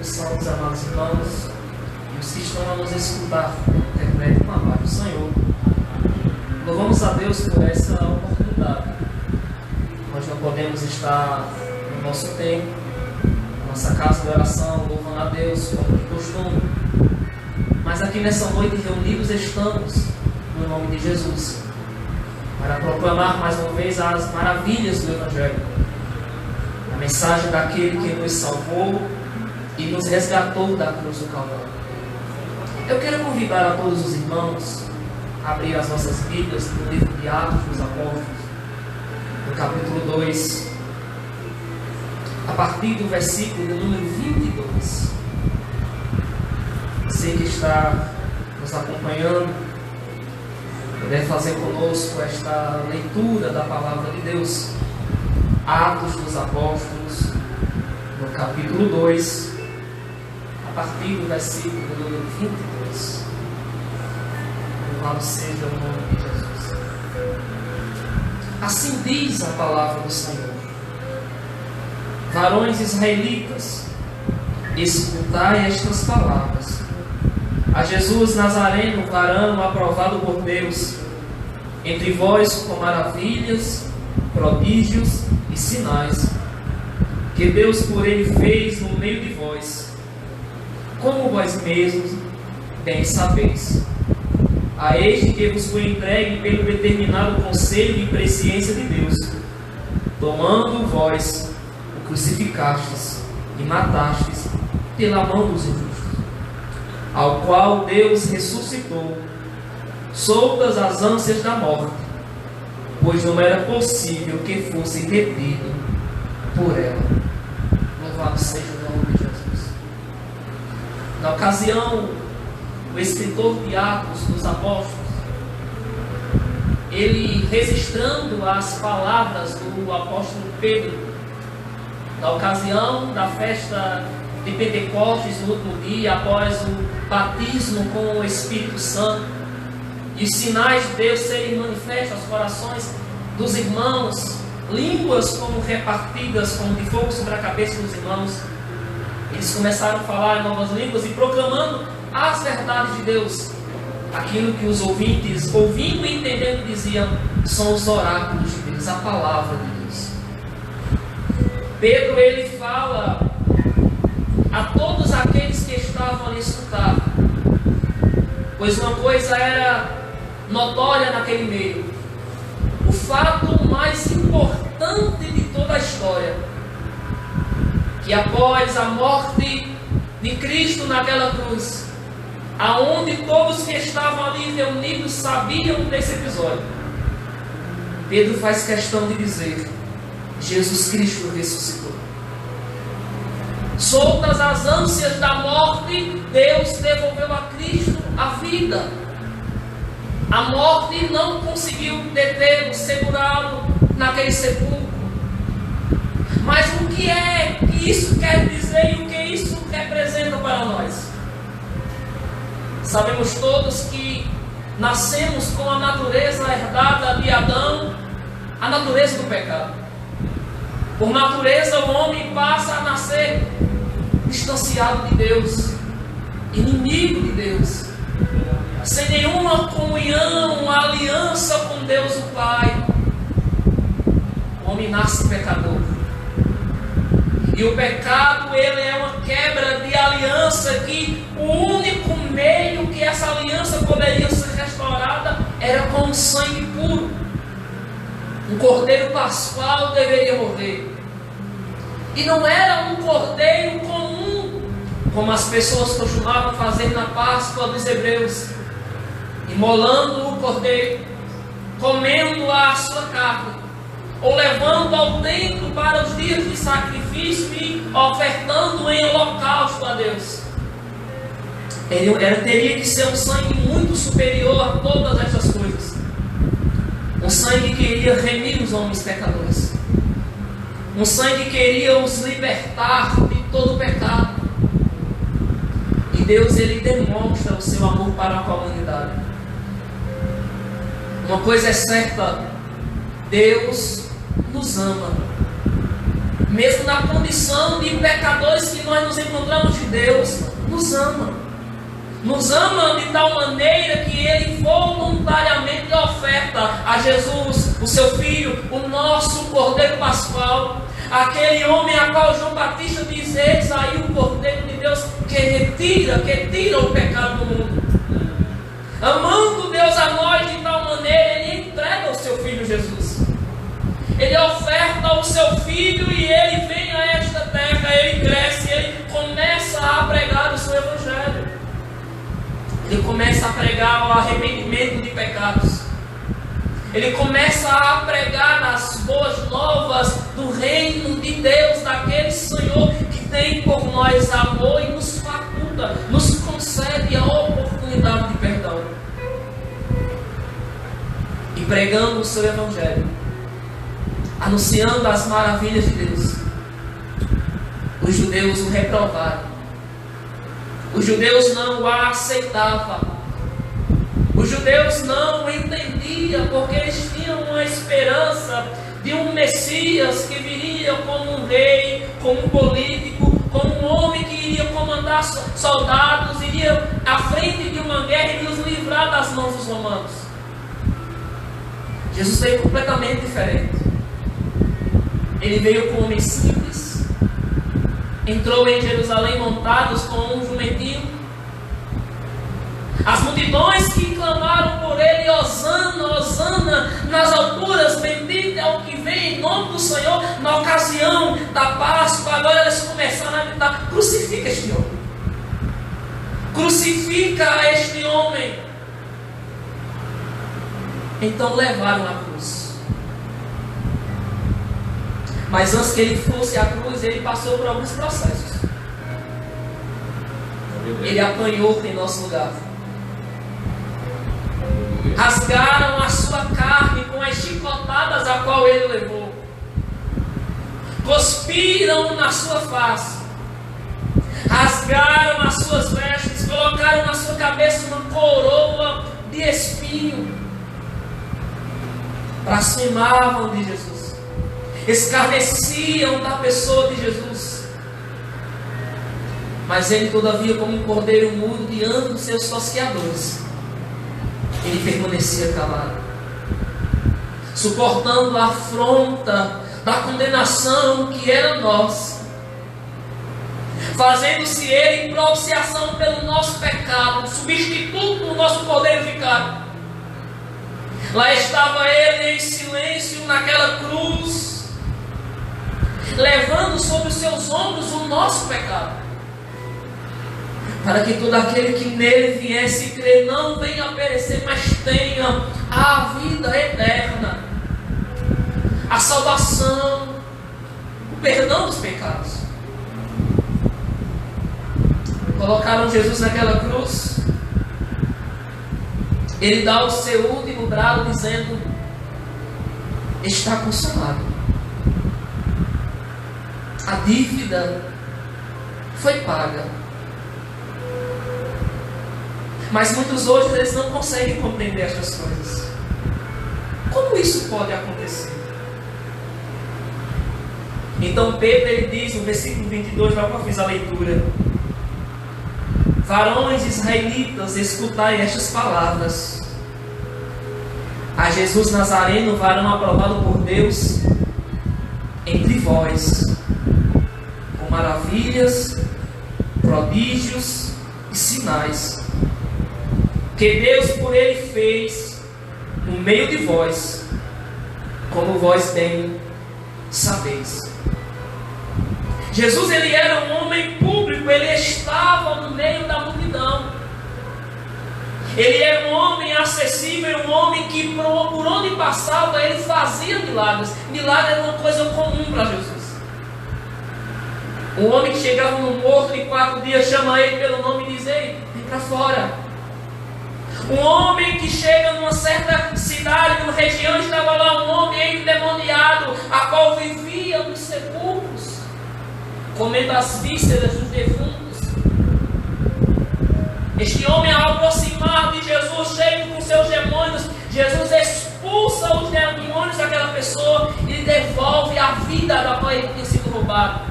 introdução dos amados irmãos e os que estão a nos escutar na internet com a paz do Senhor. Louvamos a Deus por essa oportunidade. Nós não podemos estar no nosso templo, na nossa casa de oração, louvando a Deus como de costume. Mas aqui nessa noite reunidos estamos no nome de Jesus, para proclamar mais uma vez as maravilhas do Evangelho, a mensagem daquele que nos salvou e nos resgatou da cruz do Calvário. Eu quero convidar a todos os irmãos a abrir as nossas Bíblias no livro de Atos dos Apóstolos, no capítulo 2, a partir do versículo de número 22. Você que está nos acompanhando, puder fazer conosco esta leitura da Palavra de Deus. Atos dos Apóstolos, no capítulo 2, a partir do versículo número 22. Louvado seja o nome de Jesus. Assim diz a palavra do Senhor: varões israelitas, escutai estas palavras. A Jesus Nazareno, varão aprovado por Deus, entre vós com maravilhas, prodígios e sinais, que Deus por ele fez no meio de vós, como vós mesmos bem sabeis. A este que vos foi entregue pelo determinado conselho e presciência de Deus, tomando vós o crucificastes e matastes pela mão dos injustos, ao qual Deus ressuscitou, soltas as ânsias da morte, pois não era possível que fosse retido por ela. Louvado seja o nome de Jesus. Na ocasião, o escritor de Atos dos Apóstolos, ele registrando as palavras do apóstolo Pedro, na ocasião da festa de Pentecostes, no último dia, após o batismo com o Espírito Santo, e os sinais de Deus serem manifestos aos corações dos irmãos, línguas como repartidas como de fogo sobre a cabeça dos irmãos, eles começaram a falar em novas línguas e proclamando as verdades de Deus, aquilo que os ouvintes, ouvindo e entendendo, diziam: são os oráculos de Deus, a palavra de Deus. Pedro, ele fala a todos aqueles que estavam ali escutando, pois uma coisa era notória naquele meio: o fato mais importante de toda a história, que após a morte de Cristo naquela cruz, aonde todos que estavam ali reunidos sabiam desse episódio, Pedro faz questão de dizer: Jesus Cristo ressuscitou. Soltas as ânsias da morte, Deus devolveu a Cristo a vida. A morte não conseguiu detê-lo, segurá-lo naquele sepulcro. Mas o que é que isso quer dizer e o que isso representa para nós? Sabemos todos que nascemos com a natureza herdada de Adão, a natureza do pecado. Por natureza, o homem passa a nascer distanciado de Deus, inimigo de Deus, sem nenhuma comunhão, aliança com Deus o Pai. O homem nasce pecador. E o pecado, ele é uma quebra de aliança, que o único meio que essa aliança poderia ser restaurada era com o sangue puro. Um cordeiro pascual deveria morrer. E não era um cordeiro comum, como as pessoas costumavam fazer na Páscoa dos hebreus, imolando o cordeiro, comendo a sua carne, ou levando ao templo para os dias de sacrifício e ofertando em holocausto a Deus. Teria que ser um sangue muito superior a todas essas coisas. Um sangue que iria remir os homens pecadores. Um sangue que iria os libertar de todo o pecado. E Deus, ele demonstra o seu amor para com a humanidade. Uma coisa é certa: Deus nos ama, mesmo na condição de pecadores que nós nos encontramos de Deus, nos ama. Nos ama de tal maneira que Ele voluntariamente oferta a Jesus, o seu Filho, o nosso Cordeiro Pascual, aquele homem a qual João Batista diz: eis aí o Cordeiro de Deus que tira o pecado do mundo. Amando Deus a nós de tal maneira, Ele entrega o seu Filho Jesus. Ele oferta o seu Filho e Ele vem a esta terra, Ele cresce, Ele começa a pregar o seu Evangelho. Ele começa a pregar o arrependimento de pecados. Ele começa a pregar as boas novas do reino de Deus, daquele Senhor que tem por nós amor e nos faculta, nos concede a oportunidade de perdão. E pregando o seu Evangelho, anunciando as maravilhas de Deus, os judeus o reprovaram. Os judeus não o aceitavam. Os judeus não o entendiam, porque eles tinham uma esperança de um Messias que viria como um rei, como um político, como um homem que iria comandar soldados, iria à frente de uma guerra e nos livrar das mãos dos romanos. Jesus veio completamente diferente. Ele veio como homem simples, entrou em Jerusalém montados com um jumentinho. As multidões que clamaram por ele: Hosana, Hosana nas alturas, bendito é o que vem em nome do Senhor. Na ocasião da Páscoa, agora eles começaram a gritar: crucifica este homem, crucifica este homem. Então levaram a cruz. Mas antes que ele fosse à cruz, ele passou por alguns processos. Ele apanhou em nosso lugar. Rasgaram a sua carne com as chicotadas a qual ele levou. Cuspiram na sua face. Rasgaram as suas vestes. Colocaram na sua cabeça uma coroa de espinho. Blasfemavam de Jesus. Escarneciam da pessoa de Jesus. Mas ele, todavia, como um cordeiro mudo diante dos seus tosqueadores, ele permanecia calado, suportando a afronta da condenação que era nossa, fazendo-se ele propiciação pelo nosso pecado, substituto do nosso cordeiro vicário. Lá estava ele em silêncio naquela cruz, levando sobre os seus ombros o nosso pecado, para que todo aquele que nele viesse crer não venha a perecer, mas tenha a vida eterna, a salvação, o perdão dos pecados. Colocaram Jesus naquela cruz. Ele dá o seu último brado dizendo: está consumado. A dívida foi paga. Mas muitos hoje eles não conseguem compreender estas coisas. Como isso pode acontecer? Então Pedro ele diz no versículo 22, lá que eu fiz a leitura: varões israelitas, escutai estas palavras. A Jesus Nazareno, varão aprovado por Deus entre vós, com maravilhas, prodígios e sinais, que Deus por ele fez no meio de vós, como vós bem sabeis. Jesus ele era um homem público, ele estava no meio da multidão. Ele era um homem acessível, um homem que por onde passava ele fazia milagres. Milagre era uma coisa comum para Jesus. Um homem que chegava no morto de 4 dias, chama ele pelo nome e diz: ei, vem para fora. Um homem que chega numa certa cidade, numa região, estava lá um homem endemoniado, a qual vivia nos sepulcros, comendo as vísceras dos defuntos. Este homem, ao aproximar de Jesus, cheio com seus demônios, Jesus expulsa os demônios daquela pessoa e devolve a vida da qual ele tinha sido roubado.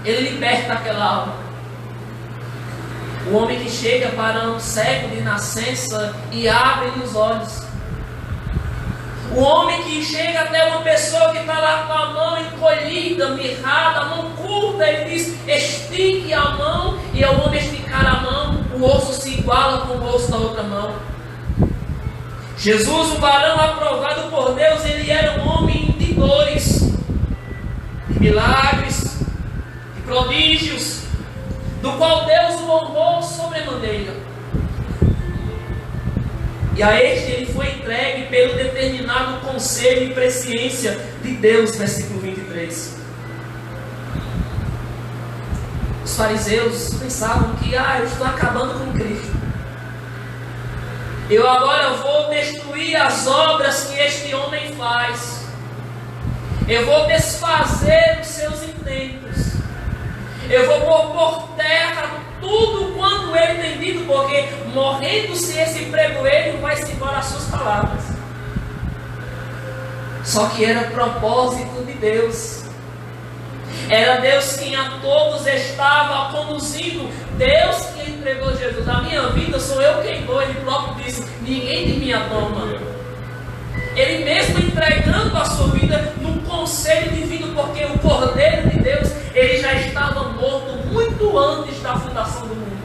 Ele liberta aquela alma. O homem que chega para um cego de nascença e abre-lhe os olhos. O homem que chega até uma pessoa que está lá com a mão encolhida, mirrada, a mão curta, ele diz: estique a mão, e ao homem esticar a mão, o osso se iguala com o osso da outra mão. Jesus, o varão aprovado por Deus, ele era um homem de dores, de milagres, de prodígios, do qual Deus o honrou sobremaneira. E a este ele foi entregue pelo determinado conselho e presciência de Deus, versículo 23. Os fariseus pensavam que eu estou acabando com Cristo. Eu agora vou destruir as obras que este homem faz. Eu vou desfazer os seus intentos. Eu vou pôr por terra tudo quanto ele tem dito, porque morrendo-se esse pregoeiro, vai-se embora as suas palavras. Só que era propósito de Deus. Era Deus quem a todos estava conduzindo. Deus que entregou Jesus. A minha vida sou eu quem dou. Ele próprio disse: ninguém de minha toma. Ele mesmo entregando a sua vida num conselho divino, porque o Cordeiro de Deus, ele já estava morto muito antes da fundação do mundo.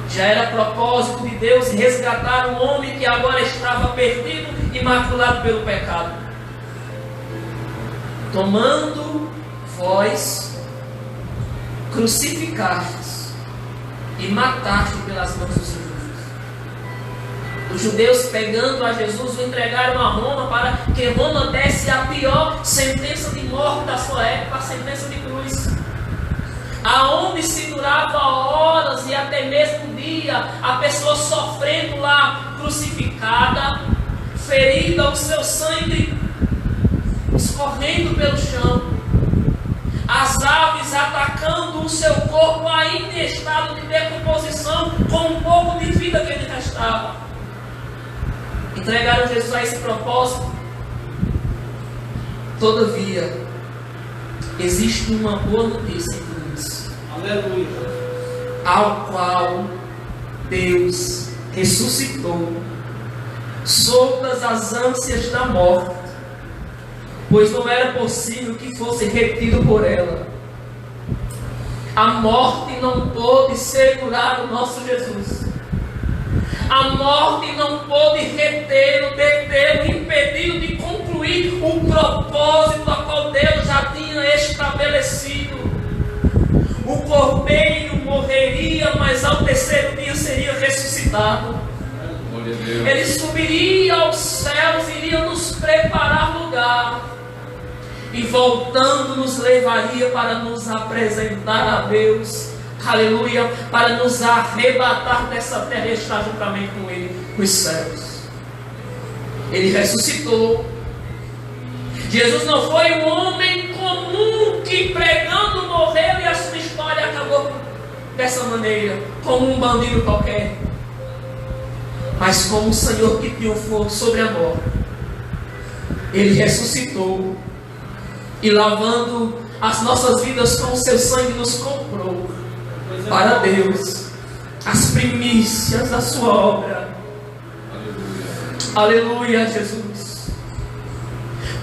Já era propósito de Deus resgatar um homem que agora estava perdido e maculado pelo pecado. Tomando vós, crucificastes e mataste pelas mãos dos judeus. Os judeus, pegando a Jesus, o entregaram a Roma para que Roma desse a pior sentença de morte da sua época, a sentença de cruz, aonde se durava horas e até mesmo dia, a pessoa sofrendo lá, crucificada, ferida, o seu sangue escorrendo pelo chão, as aves atacando o seu corpo ainda em estado de decomposição, com um pouco de vida que ele restava. Entregaram Jesus a esse propósito. Todavia, existe uma boa notícia em tudo isso. Aleluia. Ao qual Deus ressuscitou, soltas as ânsias da morte, pois não era possível que fosse retido por ela. A morte não pôde segurar o nosso Jesus. A morte não pôde retê-lo, detê-lo, impedi-lo de concluir o propósito a qual Deus já tinha estabelecido. O cordeiro morreria, mas ao terceiro dia seria ressuscitado. Ele subiria aos céus, iria nos preparar lugar, e voltando nos levaria para nos apresentar a Deus. Aleluia, para nos arrebatar dessa terra e estar juntamente com Ele nos céus. Ele ressuscitou. Jesus não foi um homem comum que pregando morreu e a sua história acabou dessa maneira, como um bandido qualquer, mas como o Senhor que triunfou sobre a morte. Ele ressuscitou e, lavando as nossas vidas com o seu sangue, nos comprou para Deus as primícias da sua obra. Aleluia, Jesus.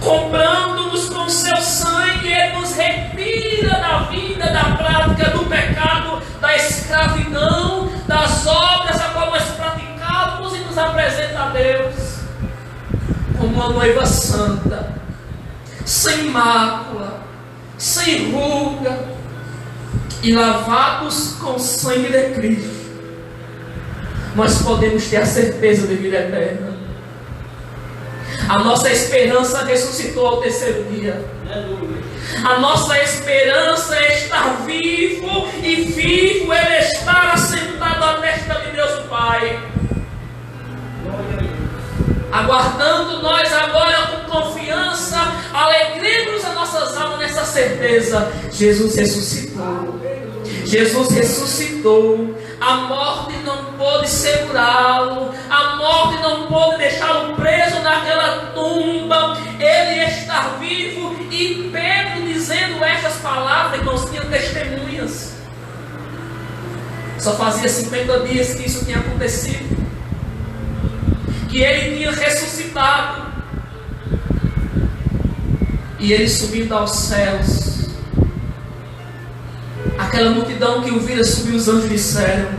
Comprando-nos com o seu sangue, Ele nos retira da vida, da prática do pecado, da escravidão, das obras a qual nós praticávamos, e nos apresenta a Deus como uma noiva santa, sem mácula, sem ruga, e lavados com o sangue de Cristo, nós podemos ter a certeza de vida eterna. A nossa esperança ressuscitou ao terceiro dia. A nossa esperança é estar vivo, e vivo Ele estar assentado à destra de Deus o Pai, aguardando nós agora com confiança, alegremos as nossas almas nessa certeza. Jesus ressuscitou. Jesus ressuscitou. A morte não pôde segurá-lo. A morte não pôde deixá-lo preso naquela tumba. Ele está vivo. E Pedro dizendo: falava, irmãos, tinha testemunhas. Só fazia 50 dias que isso tinha acontecido, que ele tinha ressuscitado, e ele subindo aos céus. Aquela multidão que o vira subir, os anjos disseram: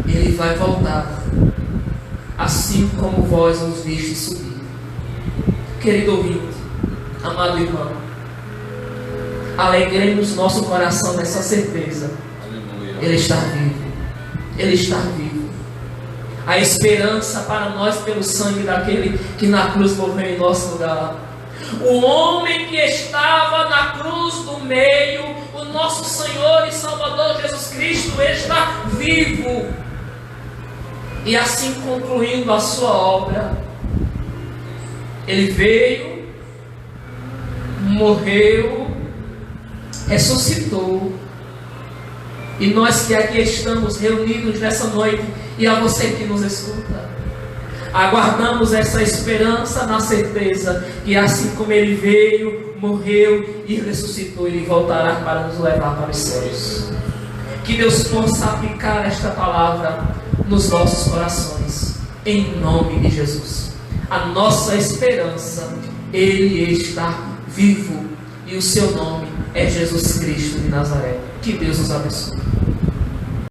ele vai voltar, assim como vós os viste subir. Querido ouvinte, amado irmão, alegremos nosso coração nessa certeza. Ele está vivo. Ele está vivo. A esperança para nós pelo sangue daquele que na cruz morreu em nosso lugar. O homem que estava na cruz do meio, o nosso Senhor e Salvador Jesus Cristo, está vivo. E assim concluindo a sua obra, ele veio, morreu, ressuscitou. E nós que aqui estamos reunidos nessa noite, e a você que nos escuta, aguardamos essa esperança na certeza que assim como ele veio, morreu e ressuscitou, ele voltará para nos levar para os céus. Que Deus possa aplicar esta palavra nos nossos corações, em nome de Jesus. A nossa esperança, ele está vivo, e o seu nome é Jesus Cristo de Nazaré. Que Deus nos abençoe.